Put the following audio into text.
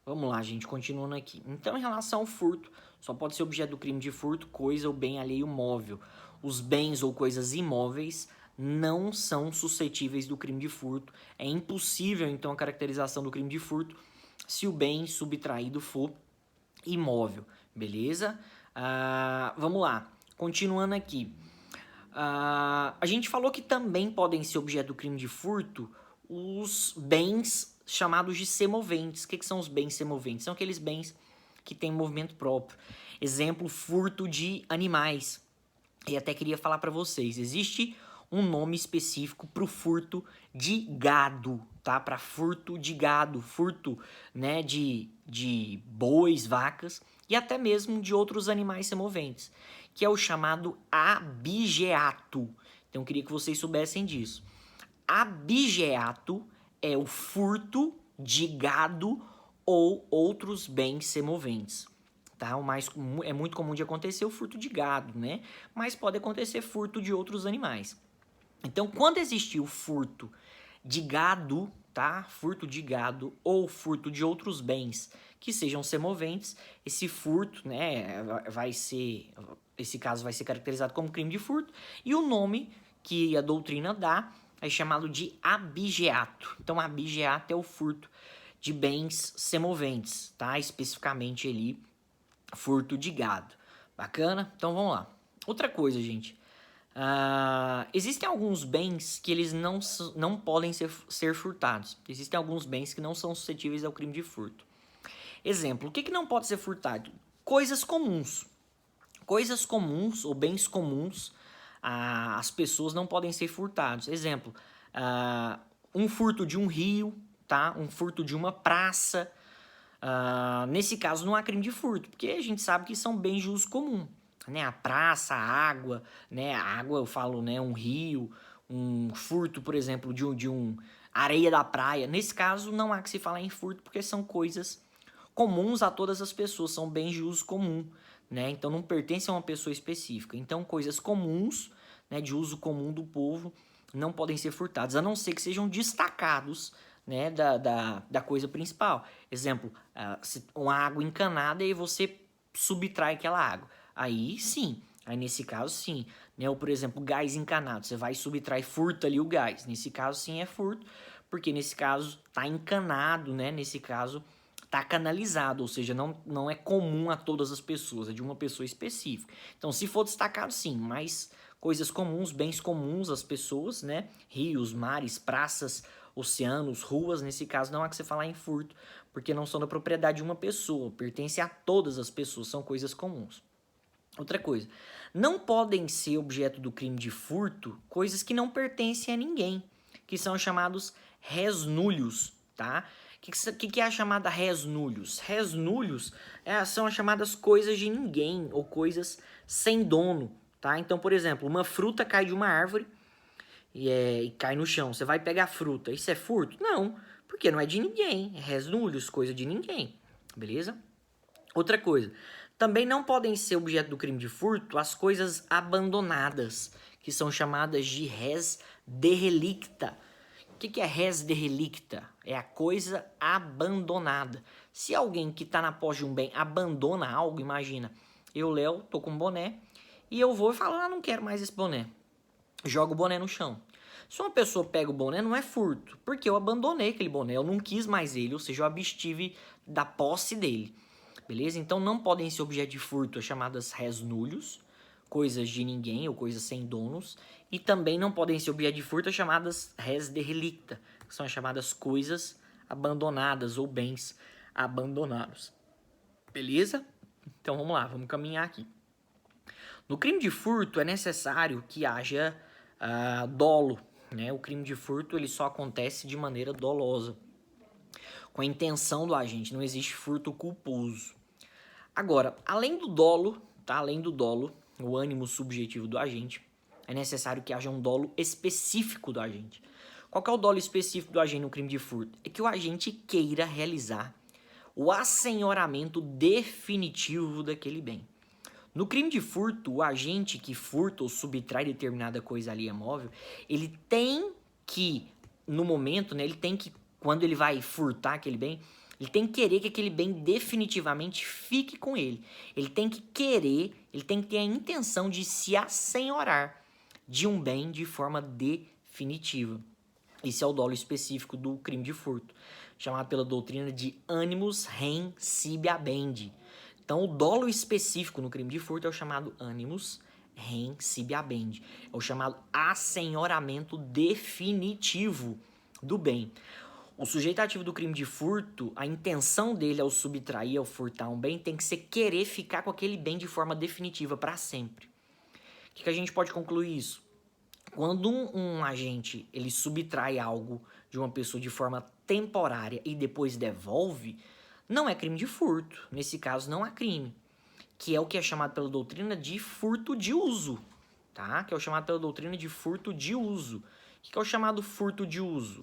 Vamos lá, gente, continuando aqui. Então, em relação ao furto, só pode ser objeto do crime de furto coisa ou bem alheio móvel. Os bens ou coisas imóveis não são suscetíveis do crime de furto. É impossível, então, a caracterização do crime de furto se o bem subtraído for imóvel, beleza? Vamos lá, continuando aqui. A gente falou que também podem ser objeto do crime de furto os bens chamados de semoventes. O que são os bens semoventes? São aqueles bens que têm movimento próprio. Exemplo, furto de animais. E até queria falar para vocês, existe um nome específico para o furto de gado, tá? Para furto de gado, furto, né, de bois, vacas e até mesmo de outros animais semoventes, que é o chamado abigeato. Então eu queria que vocês soubessem disso. Abigeato é o furto de gado ou outros bens semoventes. Tá? É muito comum de acontecer o furto de gado, né? Mas pode acontecer furto de outros animais. Então, quando existir o furto de gado, tá? Furto de gado ou furto de outros bens que sejam semoventes, esse furto, né, esse caso vai ser caracterizado como crime de furto e o nome que a doutrina dá é chamado de abigeato. Então, abigeato é o furto de bens semoventes, tá? Especificamente ali furto de gado. Bacana? Então vamos lá. Outra coisa, gente. Existem alguns bens que eles não podem ser furtados. Existem alguns bens que não são suscetíveis ao crime de furto. Exemplo, o que não pode ser furtado? Coisas comuns. Coisas comuns ou bens comuns, as pessoas não podem ser furtados. Exemplo, um furto de um rio, tá? Um furto de uma praça. Nesse caso não há crime de furto, porque a gente sabe que são bens de uso comum, né? A praça, a água, né? A água eu falo, né? Um rio, um furto, por exemplo, de um areia da praia. Nesse caso não há que se falar em furto, porque são coisas comuns a todas as pessoas, são bens de uso comum, né? Então não pertencem a uma pessoa específica. Então coisas comuns, né? De uso comum do povo não podem ser furtadas, a não ser que sejam destacados, né, da coisa principal. Exemplo, uma água encanada e você subtrai aquela água. Aí sim, aí nesse caso sim. Né? Ou por exemplo, gás encanado, você vai subtrai, furta ali o gás. Nesse caso sim é furto, porque nesse caso tá encanado, né? Nesse caso tá canalizado, ou seja, não é comum a todas as pessoas, é de uma pessoa específica. Então se for destacado sim, mas coisas comuns, bens comuns às pessoas, né? Rios, mares, praças, oceanos, ruas, nesse caso não há que se falar em furto, porque não são da propriedade de uma pessoa, pertence a todas as pessoas, são coisas comuns. Outra coisa, não podem ser objeto do crime de furto coisas que não pertencem a ninguém, que são chamados resnúlios, tá? O que é a chamada resnúlios? Resnúlios são as chamadas coisas de ninguém ou coisas sem dono, tá? Então, por exemplo, uma fruta cai de uma árvore e cai no chão. Você vai pegar a fruta. Isso é furto? Não, porque não é de ninguém. É resnúlios, coisa de ninguém. Beleza? Outra coisa. Também não podem ser objeto do crime de furto as coisas abandonadas, que são chamadas de res derrelicta. O que é res derrelicta? É a coisa abandonada. Se alguém que está na posse de um bem abandona algo, imagina, eu, Léo, tô com um boné e eu vou e falo, não quero mais esse boné. Joga o boné no chão. Se uma pessoa pega o boné, não é furto, porque eu abandonei aquele boné, eu não quis mais ele, ou seja, eu abstive da posse dele. Beleza? Então não podem ser objeto de furto as chamadas resnúlios, coisas de ninguém ou coisas sem donos, e também não podem ser objeto de furto as chamadas res derrelicta, que são as chamadas coisas abandonadas ou bens abandonados. Beleza? Então vamos lá, vamos caminhar aqui. No crime de furto é necessário que haja dolo, né? O crime de furto ele só acontece de maneira dolosa, com a intenção do agente, não existe furto culposo. Agora, além do dolo, tá? Além do dolo, o ânimo subjetivo do agente, é necessário que haja um dolo específico do agente. Qual que é o dolo específico do agente no crime de furto? É que o agente queira realizar o assenhoramento definitivo daquele bem. No crime de furto, o agente que furta ou subtrai determinada coisa ali imóvel, ele tem que, no momento, né, ele tem que, quando ele vai furtar aquele bem, Ele tem que querer que aquele bem definitivamente fique com ele. Ele tem que querer, ele tem que ter a intenção de se assenhorar de um bem de forma definitiva. Esse é o dolo específico do crime de furto, chamado pela doutrina de animus rem sibi habendi. Então, o dolo específico no crime de furto é o chamado animus rem sibi habendi. É o chamado assenhoramento definitivo do bem. O sujeito ativo do crime de furto, a intenção dele ao subtrair, ao furtar um bem, tem que ser querer ficar com aquele bem de forma definitiva para sempre. O que a gente pode concluir isso? Quando um agente ele subtrai algo de uma pessoa de forma temporária e depois devolve, não é crime de furto. Nesse caso, não há crime, que é o que é chamado pela doutrina de furto de uso, tá? Que é o chamado pela doutrina de furto de uso. O que é o chamado furto de uso?